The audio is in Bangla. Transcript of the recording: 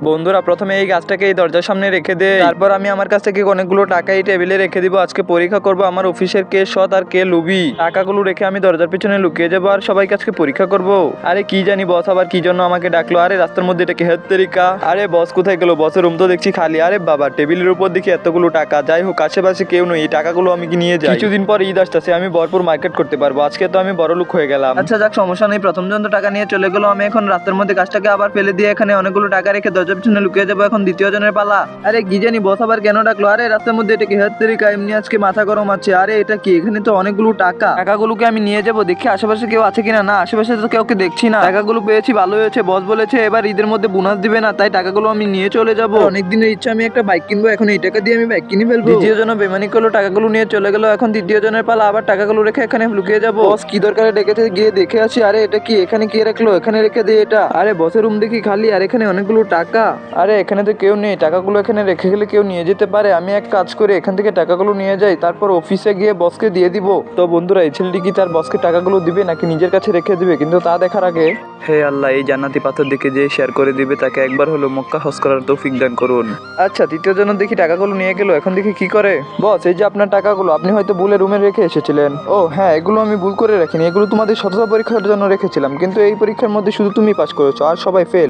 বন্ধুরা প্রথমে এই গাছটাকে এই দরজার সামনে রেখে দে, তারপর আমি আমার কাছ থেকে অনেকগুলো টাকা এই টেবিলে রেখে দিব। আজকে পরীক্ষা করব আমার অফিসের কে সৎ আর কে লুবি। টাকাগুলো রেখে আমি দরজার পিছনে লুকিয়ে যাবো আর সবাইকে আজকে পরীক্ষা করব। আরে কি জানি বস আবার কি জন্য আমাকে ডাকলো। আরে রাস্তার মধ্যে এটা কি হেত্তেরিকা। আরে বস কোথায় গেল? বসের রুম তো দেখছি খালি। আরে বাবা টেবিলের উপর দেখি এতগুলো টাকা। যাই হোক আশেপাশে কেউ নেই, এই টাকাগুলো আমি কি নিয়ে যাই। কিছুদিন পর ঈদ আসতেছে, আমি ভরপুর মার্কেট করতে পারবো। আজকে তো আমি বড় লোক হয়ে গেলাম। আচ্ছা যাক সমস্যা নেই, প্রথম জন তো টাকা নিয়ে চলে গেলো। আমি এখন রাস্তার মধ্যে গাছটাকে আবার ফেলে দিয়ে এখানে অনেকগুলো টাকা রেখে দরজার পিছনে লুকিয়ে যাবো। এখন দ্বিতীয় জনের পালা। আরে কি জানি বস আবার কেন ডাকলো। আরে রাস্তার মধ্যে এটা কি হেত্তেরিকা, এমনি আজকে মাথা গরম আছে। আরে এটা কি? এখানে তো অনেকগুলো টাকা। টাকাগুলোকে আমি নিয়ে যাবো, দেখি আশেপাশে কেউ আছে কিনা। না আশেপাশে তো কাউকে দেখছি না। টাকাগুলো পেয়েছি, ভালো হয়েছে। বস বলেছে এবার ঈদের মধ্যে বোনাস দিবে না, তাই টাকাগুলো আমি নিয়ে চলে যাবো। অনেক দিনের ইচ্ছা, আমি একটা বাইক কিনবো। এখন এই টাকা দিয়ে আমি বাইক কিনে ফেলবো। দ্বিতীয় জন বেমানি করলো, টাকাগুলো নিয়ে চলে গেল। এখন তৃতীয় জনের পালা, আবার টাকাগুলো রেখে এখানে লুকিয়ে যাবো। বস কি দরকারে ডেকেছে, গিয়ে দেখে আসি। আরে এটা কি? এখানে কে রাখলো? এখানে রেখে দে এটা। আরে বসের রুম দেখি খালি, আর এখানে অনেকগুলো টাকা। আরে এখানে তো কেউ নেই, টাকাগুলো এখানে রেখে গেলে কেউ নিয়ে যেতে পারে। আমি এক কাজ করে এখান থেকে টাকাগুলো নিয়ে যাই, তারপর অফিসে গিয়ে বসকে দিয়ে দিব। তো বন্ধুরা এই ছেলেটি কি তার বসকে টাকাগুলো দিবে নাকি নিজের কাছে রেখে দিবে, কিন্তু তা দেখার আগে হে আল্লাহ এই জান্নাতি পাথর দিকে যে শেয়ার করে দিবে তাকে একবার হলো মক্কা হজ করার তৌফিক দান করুন। আচ্ছা তৃতীয় জন দেখি টাকাগুলো নিয়ে গেল। এখন দেখি কি করে। বস এই যে আপনার টাকাগুলো, আপনি হয়তো ভুলে রুমে রেখে এসেছিলেন। ও হ্যাঁ, এগুলো আমি ভুল করে রাখিনি। এগুলো তোমাদের সততা পরীক্ষার জন্য রেখেছিলাম, কিন্তু এই পরীক্ষার মধ্যে শুধু তুমি পাস করেছো আর সবাই ফেল।